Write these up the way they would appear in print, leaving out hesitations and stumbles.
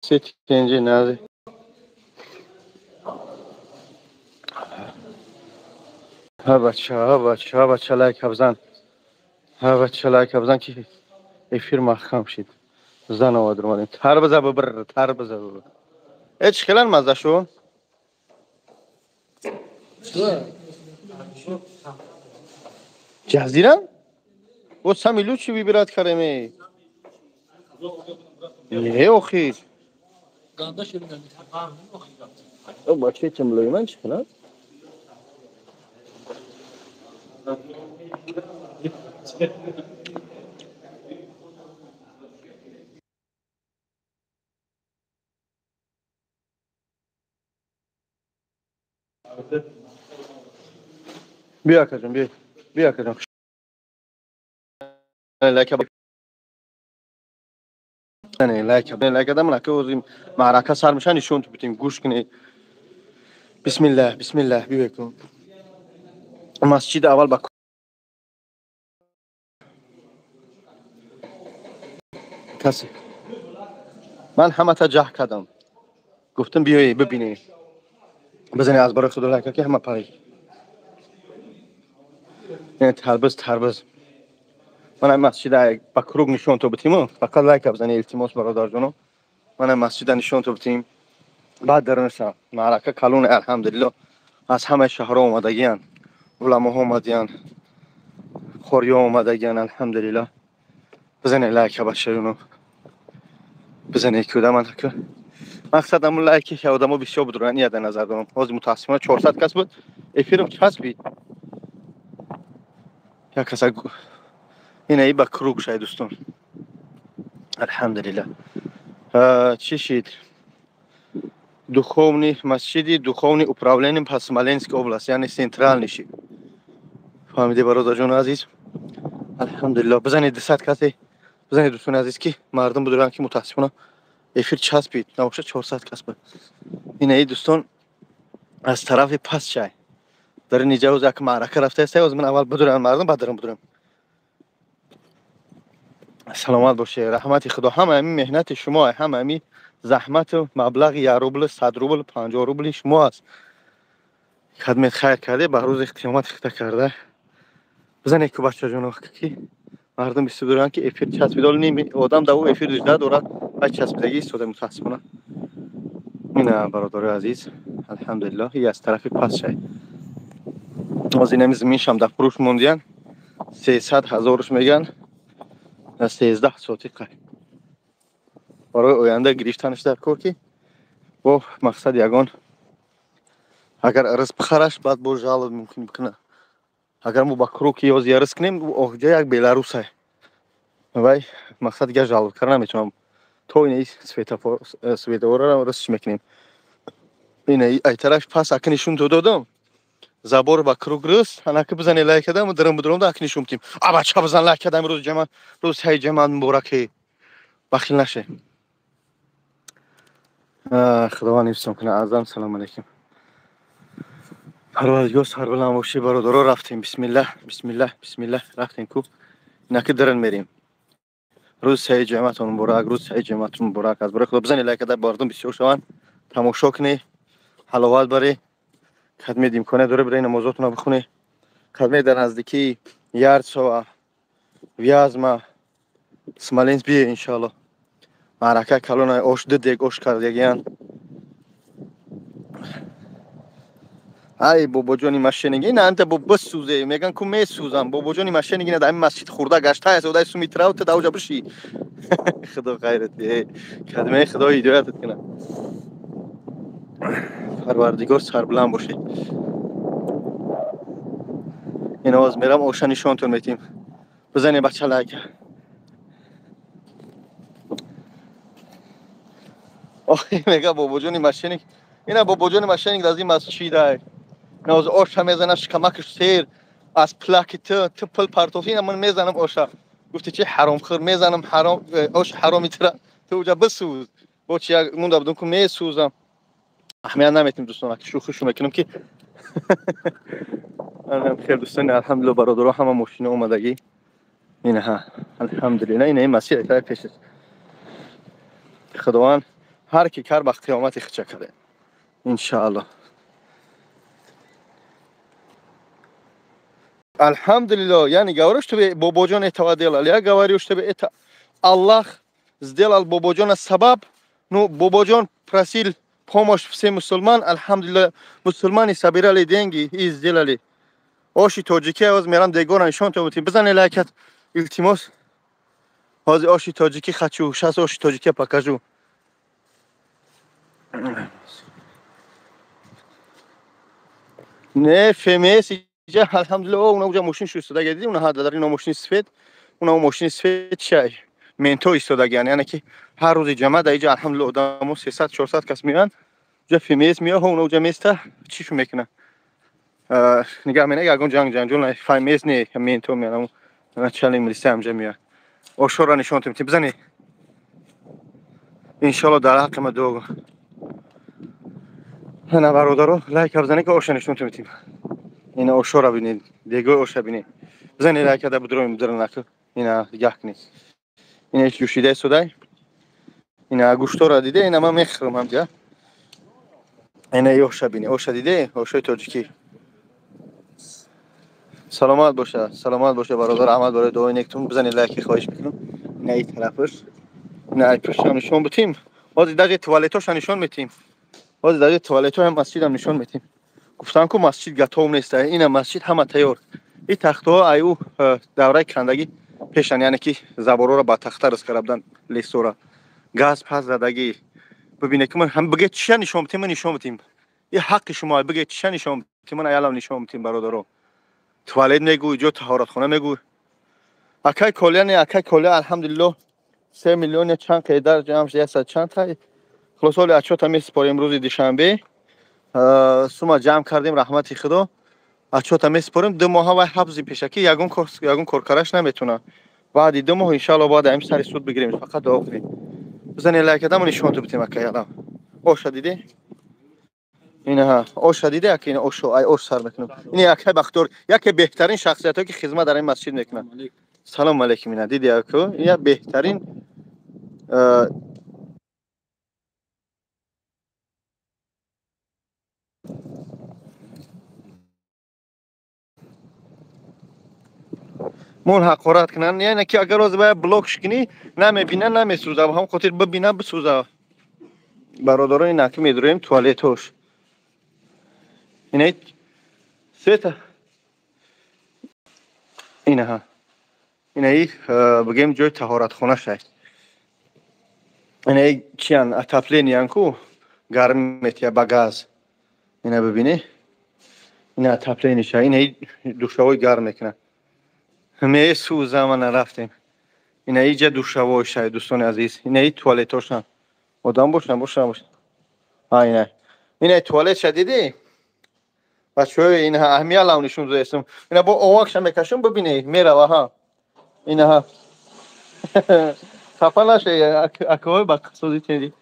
Sittinci nədir? Ha بچه لایک بزن. ها بچه لایک بزن که افیر مخم شید. زن آواد رو مادیم. تر بزن ببر. تر بزن ببر. ایچ خیلی مزه شو. جزیرم؟ او سامیلو چی بیبرد کرمی؟ نه اوخی. او بچه چملوی من چی کنه؟ بیا کجم بیا. بیا کجم. لایک نه لایک دام لایک وزیم معرکه سر میشن نشون تو بتیم گوش کنی. بسم الله بیا کن. مسجد اول با کسی. من همه تا جه کردم. گفتم بیایی ببینی. بزنی از برای خدا لایک که همه پای. نه تربز. من مسجد با کروگ نشون تو بتیم. فقط لایک بزنی التماس برادر جانم. من مسجد نشون تو بتیم. بعد درنشم. معرکه کلون الحمدلله. از همه شهرها اومدگیان. علما اومدیان. خوریا اومدگیان الحمدلله. بزنی لایک باشونو. بزنی کدام من که مقصدم اون لایکی که آدمو بیشتر بدرن یاد نظر دارم. از متاسفانه 400 کس بود. افیرم چسبید. یا کسا این ای با کروگ شاید دوستان. الحمدلله. چی شد؟ دуховный مسجدی دуховный управлением по Смоленской области یعنی سنترال نشی. فهمیدی برادر جان عزیز؟ الحمدلله. بزنید 200 کسی. بزنید دوستان عزیز که مردم بدرن که متاسفانه افیر چسبید. نباشه 400 کس بود. این ای دوستان از طرف پس شای. در اینجا از یک معرکه رفته است. از من اول بدرم مردم بعد درم بدرم. سلامت باشه. رحمت خدا. همه همین مهنت شما همه همین زحمت و مبلغ 1 روبل 100 روبل 50 روبل شما است. خدمت خیر کرده به روز قیامت خطا کرده. بزن یک بچه جانو که مردم بسیار که افیر چسبیدال نمی آدم دو افیر دیده داره و چسبیدگی استفاده متاسفانه. اینا برادر عزیز الحمدلله ای از طرف پس شای. از این زمین شم در فروش موندیان 300,000 میگن 13 ساعتی قریب. برای آینده گریشتنش در کار که با مقصد یگان اگر ارز بخرش بعد با جالب ممکن بکنه. اگر ما با کروکی یا زیارس کنیم اوجه یک بلاروس است. وای مقصد دیگه جالب کردن نمیتونم. تو این سویتوار را رسش میکنیم. این ای طرف پس اکنیشون تو دادم. زبور با کروگ رس انا که بزنی لایک دادم و درم بدرم اکنیشون بتیم. بچه بزن لایک دادم روز جمع روز های جمع مبارکه. بخیل نشه. خداوند حفظتون کنه. اعظم سلام علیکم. پروردگار سربلند باشی برادرها رفتیم. بسم الله رفتیم کو. نکه درن میریم. روز سعی جمعتون مبارک. روز سعی جمعتون مبارک. از برای خدا بزنی لایک دادم باردم بسیار شوان. تماشا کنی. حلاوت بری. خدمت امکانه داره برای نمازاتون رو بخونی. خدمت در نزدیکی یارسوا ویازما سمالینس بیه انشالله. معرکه کلون آش دیگ آش کردگیان. ای بابا جانی ماشینی این انت بابا سوزه میگن کو می سوزم بابا جانی ماشینی نه در مسجد خورده گشته است و در سومیتراوت داوجا بشی. خدا خیرت بده. خدمت خدا هدایتت کنه. پروردگار سربلند باشه. این آواز میرم اوشنیشانتون میتیم. بزنی بچه لایک. آخه میگه بابا جانی ماشینی اینا بابا جانی ماشینی از این مسجد است. ناز آش هم میزنه شکمکش سیر از پلاکت تپل پارتوفین من میزنم آشا. گفتی چه حرام خور میزنم حرام آش حرامی تر تو اونجا بسوز. با چی مونده بدون که میسوزم. احمیان نمیتونم دوستان که شوخیشو میکنم که من خیلی دوستان الحمدلله برادرها همه ماشین اومدگی. اینها الحمدلله این مسیر طرف پیش خداوند هر کی کار با قیامت خچ کرده ان شاء الله. Alhamdulillah, yani говорю, чтобы Бободжон этого делал. Я говорю, чтобы это Аллах сделал Бободжона сабаб. Ну, Бободжон просил помощь всем мусульман. Alhamdulillah, мусульмане собирали деньги и сделали. Оши тоджики, аз мерам дегора нишон то бутим. Бизане лайкат илтимос. Аз оши тоджики хочу, сейчас оши тоджики покажу. Не, фемес اینجا الحمدلله اونجا ماشین ایستاده دیدی اونها در این ماشین سفید اونها ماشین سفید شای منتو ایستاده یعنی که هر روز جمعه در اینجا الحمدلله آدمو 300 400 کس میان جا فیمیز میاد اونجا میسته چیشو میکنه نگاه منه یگان جنگ فیمیز نه منتو میانم انا چالی میلیسه همجا میاد آشورا نشون میدیم بزنی ان شاء الله در حق ما دو انا برادرو لایک بزنید که آشنا نشون میدیم. اینا اوشورا بینید دیگه اوشا بینید بزنید لایک دا بدرویم درن نکو اینا یکنی اینا جوشیده سودای اینا گوشتورا دیده اینا ما میخرم همجا اینا اوشا بینید اوشا دیده اوشای تاجیکی سلامت باشه برادر احمد برای دعای نیکتون بزنید لایک خواهش میکنم اینا این طرفش اینا ایپش نشون بدیم باز در توالتوش نشون میدیم باز در توالتو هم مسجد هم نشون میدیم گفتم که مسجد گاتوم نیست اینا مسجد همه تیار این تخت‌ها ایو دوره کندگی پیشن یعنی که زبارو را با تخته رس کردن لیستورا گاز پس زدگی ببینه که من هم بگه چی نشون میدیم نشون میدیم این حق شما بگه چی نشون میدیم من ایالم نشون میدیم برادرو توالت میگو جو طهارت خانه میگو اکای کلیه الحمدلله 3 میلیون چند قیدر جمع شده چند تا خلاص حالی اچوتا میسپاریم روز دوشنبه سوما جمع کردیم رحمت خدا اچوتا میسپاریم 2 ماه و حبس پیشکی یگون کارکارش نمیتونه بعد 2 ماه ان شاء الله بعد هم سر سود بگیریم فقط دعا کنید بزنید لایک دم نشون تو بتیم اکای الان اوش دیدی اینا اوش دیدی اکی اینا اوش ای اوش سر میکنم این اکای بختور یکی بهترین شخصیتی که خدمت در این مسجد میکنه سلام علیکم اینا دیدی اکو این بهترین مون حقارت کنن یعنی که اگر روز باید بلوکش کنی نمیبینه نمیسوزه و هم خاطر ببینه بسوزه برادران این نکی میدرویم توالتوش اینه سه اینه ها اینه بگیم جای طهارت خانه شد اینه چیان اتفلین یانکو گرم میتیه با گاز اینه ببینی اینه اتفلینشه اینه دوشوی گرم میکنه همه سوزه ما نرفتیم اینه اینجا دوشوی شد دوستان عزیز اینه توالتوش هم آدم باشن اینه توالت شدیدی بچه های این اهمیه لونشون زیستم اینا با اوانکش هم بکشم ببینید میره ها اینا ها خفا نشه اکوهای با قصدی تیدی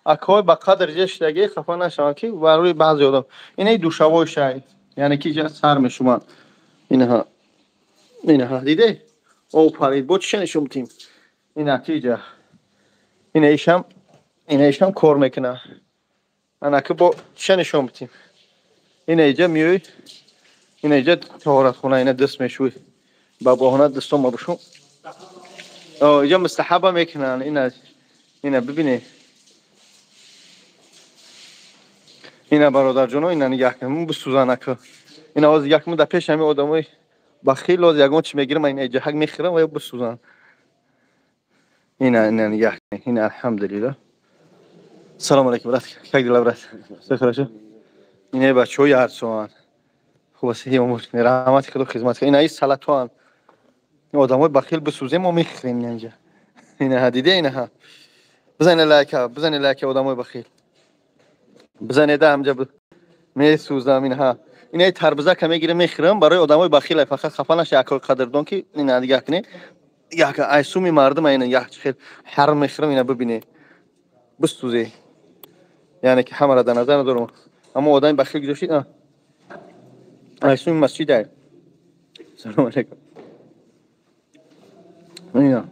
اکوهای با قدر جشتگی خفا نشه که بروی بعضی آدم اینه دوشوای شای یعنی که جا سر میشومان اینا ها دیده او پرید بود چه نشون تیم اینا که جا اینه ایشم کار میکنه انا که با چه نشون تیم این اینجا میوی این اینجا طهارت خونه اینا دست میشوی با بهانه دستم ما بشون اینجا مستحبه میکنن اینا ببینی اینا برادر جونو اینا نگاه کنم بسوزانه که اینا از یک مدت پیش همین آدمای بخیل از یگان چی میگیرم این اینجا حق میخرم و بسوزان اینا نگاه کنم اینا الحمدلله سلام علیکم برات یک دل برات سخرشه اینه بچه‌های ارسوان خوب است امور رحمت خدا خدمت اینا این سلطان آدمای بخیل بسوزه ما میخریم اینجا اینا دیده اینا بزن لایک آدمای بخیل بزنید همجا میسوزم اینا تربزه که میگیره میخرم برای آدمای بخیل فقط خفا نشه اکو قدردان که اینا دیگه کنه یک ایسومی مردم اینا یک خیل حرم میخرم اینا ببینه بسوزه یعنی که همه را در نظر ندارم اما آدم بخیل گذاشتید ایسومی مسجد سلام علیکم اینا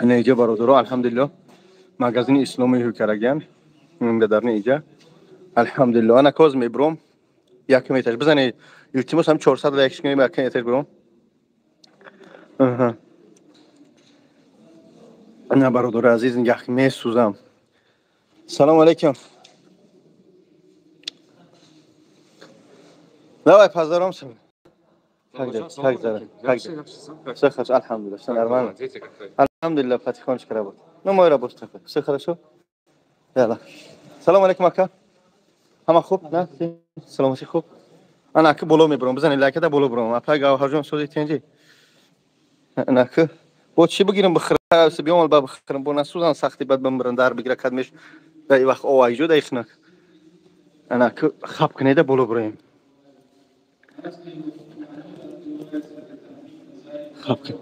اینجا برادرها الحمدلله магазини исломии ҳукарагян ингадарни иҷа алҳамдулилло ана коз мебуром якум этаж бизани илтимос ҳам 400 якиш кунем якум этаж буром ана бародари азиз як месӯзам салому алейкум давай пазаромсам все хорошо алҳамдулилла все нормально алҳамдулилла патихоночка работает ну мой работа такой все хорошо яла салому алейкум ака ҳама хуб на саломати хуб ана ака боло мебурам бизани лакада боло бурам апа гавҳарҷон сози тенҷи ана ака бо чӣ бигирам бихӯрам биёмал ба бихӯрам бо насӯзан сахти бад бимирам дар бигира кадмеш дай вақт овайҷо дай хинак ана ака хаб кунеда боло бурем хаб кун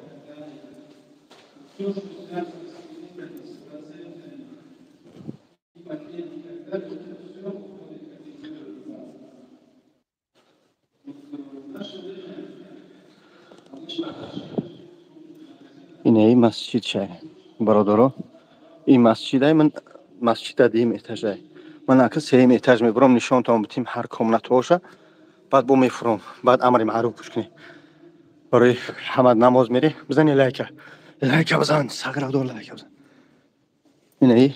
инаи масҷид шай бародаро ин масҷидай ман масҷида дим этажай ман ака сеюм этаж мебурам нишонтон битим ҳар комнатаоша баъд бо мефурам баъд амри маъруф гӯш кунӣ барои ҳама намоз мерӣ бизани лайка лайка бизан саградор лайка бизан инаи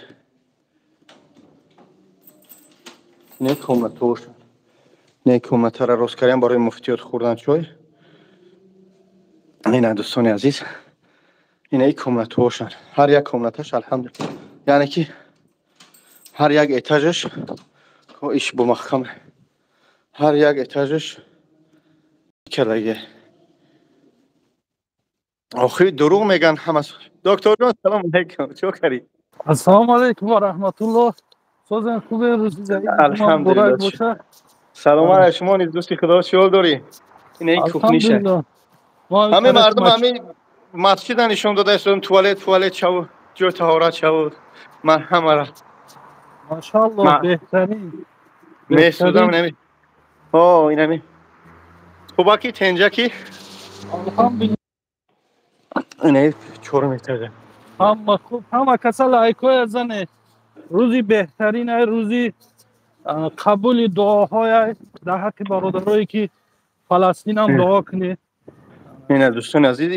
инаи комнатаоша инаи комнатара рост кардем барои муфтиёт хӯрдан чой ина дӯстони азиз инаи комнатаошан ҳар як комнаташ алҳамдулилла яъне ки ҳар як этажаш иш бумаҳкам ҳар як этажаш кардаги охир дурӯғ меган ҳамас докторҷон салому алейкум чо карӣ ассалому алейкум ва раҳматуллоҳ созен хубе рӯзи алҳамдулилла саломат шумо низ дӯсти худо чӣ ҳол дорӣ инаи кухниша ҳамаи мардум ҳамаи масҷида нишон дода истодам туалет шаву ҷои таҳорат шаву ман ҳамара машааллоҳ беҳтарин месӯзам нами о инами хубаки тенҷаки алҳамдулилла инаи чорум этажа ҳама хуб ҳама каса лайкҳоя зане рӯзи беҳтаринай рӯзи қабули дуоҳояй дар ҳаққи бародарое ки фаластинам дуо кунед ина дӯстони азиз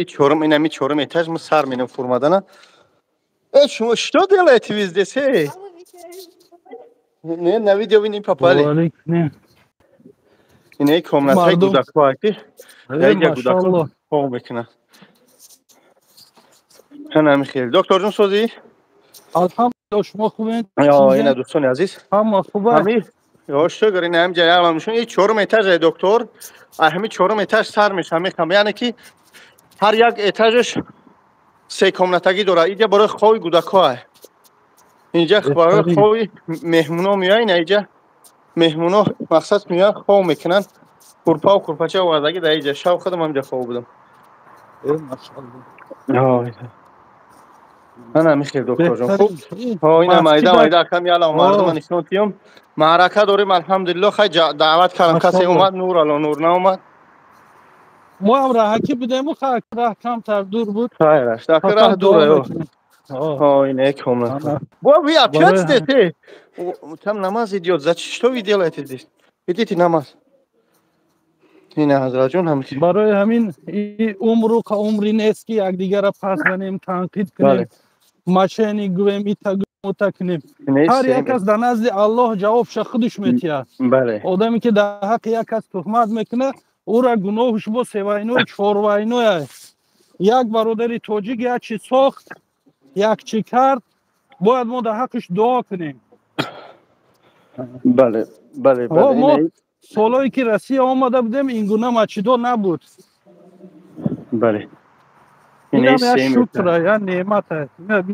инами чорум этаж мы сар менам фурмадана шумо что делаете вы здесь не на видео виним попали инаи комнатаи гудакҳоа ки яйга гудакҳо хоб мекунад ҳанами хел докторҷон созӣ алҳамдулилла шумо хубед ина дӯстони азиз ҳама хуба шукр ина ҳамҷа яъламшун ин чорум этажае доктор ҳами чорум этаж сар мешавам мехам яъне ки ҳар як этажаш се комнатагӣ дорад инҷа барои хоби гудакҳоа инҷа барои хоби меҳмуно меоян инҷа меҳмуно мақсад меоян хоб мекунанд курпаву курпача овардаги дар инҷа шав худам ҳамҷа хоб будам ана михел докторҷон хуб ина майда акам яла мардума нишон тиём маърака дорем алҳамдулилло хай даъват кардам касе омад нур ало нур наомад мо ҳам раҳакӣ будему раҳ камтар дур буд хайраш таки раҳ дура инаи комната бо вы опять здесь там намаз идёт за что вы делаете здесь идите намаз ина ҳазратҷон ҳамин барои ҳамин умру умри нест ки якдигара пас занем танқид кунем машени гӯем ита кунем ҳар як кас дар назди аллоҳ ҷавобша худаш метиҳад одаме ки дар ҳаққи як кас тухмат мекунад ӯра гуноҳуш бо севайной чорвайное як бародари тоҷик як чи сохт як чи кард бояд мо дар ҳаққиш дуо кунем бале мо солое ки Россия омада будем ин гуна мачидо набуд бале инам як шукра я неъмата як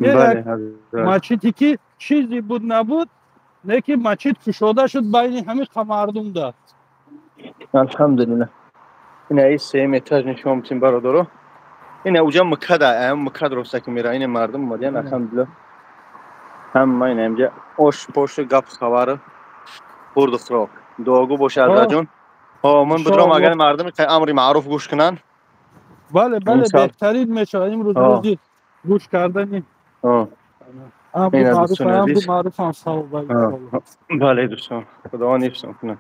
мачиди ки чизи буд набуд леки мачид кушода шуд байни ҳамин мардум да алҳамдулилла инаи сеюм этаж нишон битим бародаро ина уҷа мукада мукад ростаки мера ина мардум омадиян алҳамдулилла ҳама ина инҷа ош пошу гап хабару хурду хӯрок дуогӯ боша ҳазратҷон ман будурам агар мардуми амри маъруф гӯш кунанд бале беҳтарин мешавад имрӯз рӯзи гӯш кардани امر معروف هم ثواب انشالله. بله دوستان، خداوند حفظتون کنه.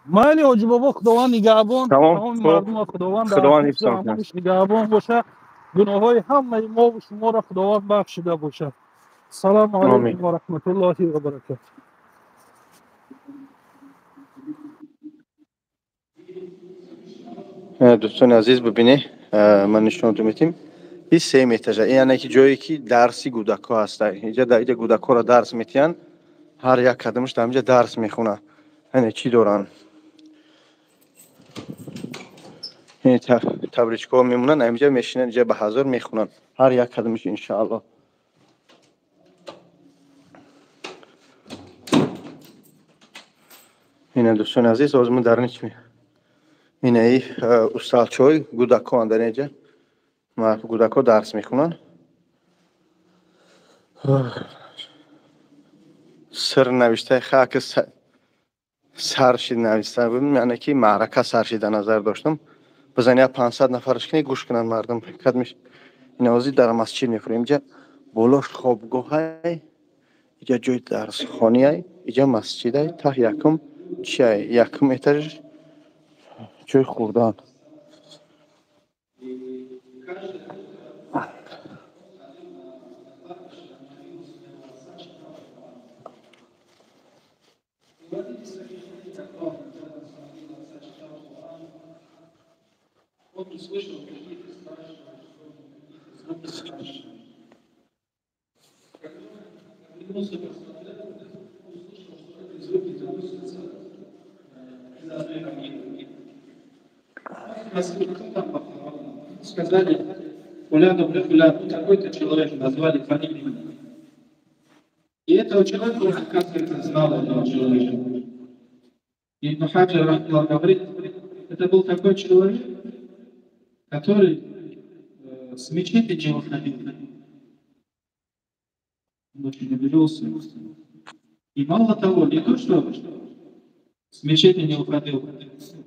مالی حاجی بابا خداوند نگهبان تمام مردم خداوند در حفظ امانش نگهبان باشه. گناه های همه ما و شما را خداوند بخشیده باشه. سلام علیکم و رحمت الله و برکاته. دوستان عزیز ببینید من نشون میدم این 3 متر یعنی که جایی که درسی کودک‌ها هست. اینجا در اینجا کودک‌ها را درس میتین، هر یک قدمش در اینجا درس میخونه. یعنی چی دارن این تبریچک‌ها میمونن اینجا میشینن، اینجا به حاضر میخونن هر یک قدمش ان شاء الله. این دوستان عزیز آزمون در نچمی اینه استاد چوی کودک‌ها در اینجا ما کودک‌ها درس میخونن. سر نوشته خاک سرشید نوشته بودم، یعنی که معرکه سرشید در نظر داشتم. بزنی 500 نفرش کنی گوش کنن مردم. قدمش نوازی در مسجد میخوریم. اینجا بالاش خوابگاه های، اینجا جای درس خانی های، اینجا مسجد های. تا یکم چی یکم ایترش جای خوردن. Сказали, фуляну, такой-то человек, назвали фамилию. И этого человека уже, оказывается, знал этого человека. Ибн Хаджар Рахмаллах говорит, это был такой человек, который с мечети не уходил. Он очень удивился. И мало того, не то, что с мечети не уходил.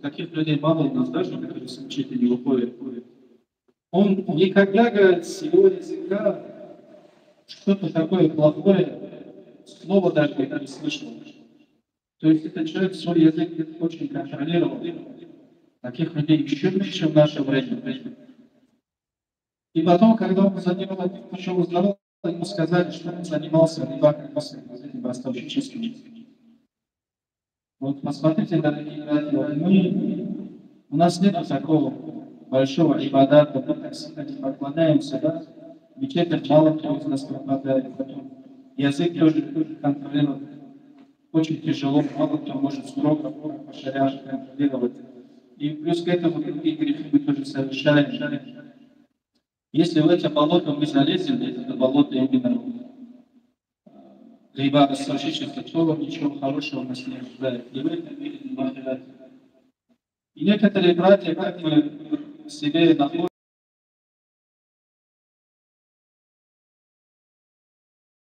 Таких людей мало у нас даже, которые с мечети не уходят. Он никогда, говорит, с его языка что-то такое плохое, слово даже не слышал. То есть этот человек свой язык очень контролировал. Таких людей еще меньше в наше время. И потом, когда он занимался, почему узнавал, ему сказали, что он занимался этим ростовщическим. Вот посмотрите, дорогие братья, у нас нет такого большого ибадата, мы так сильно не поклоняемся, да? Мечеть мало кто из нас пропадает. Язык тоже контролировать очень тяжело, мало кто может строго по шариату контролировать. И плюс к этому другие грехи мы тоже совершаем. Если в это болото мы залезем, это болото именно либо растворчичество, то ничего хорошего нас не ожидает. И в этом мире, и в ахирате. И некоторые братья, как мы себе находим,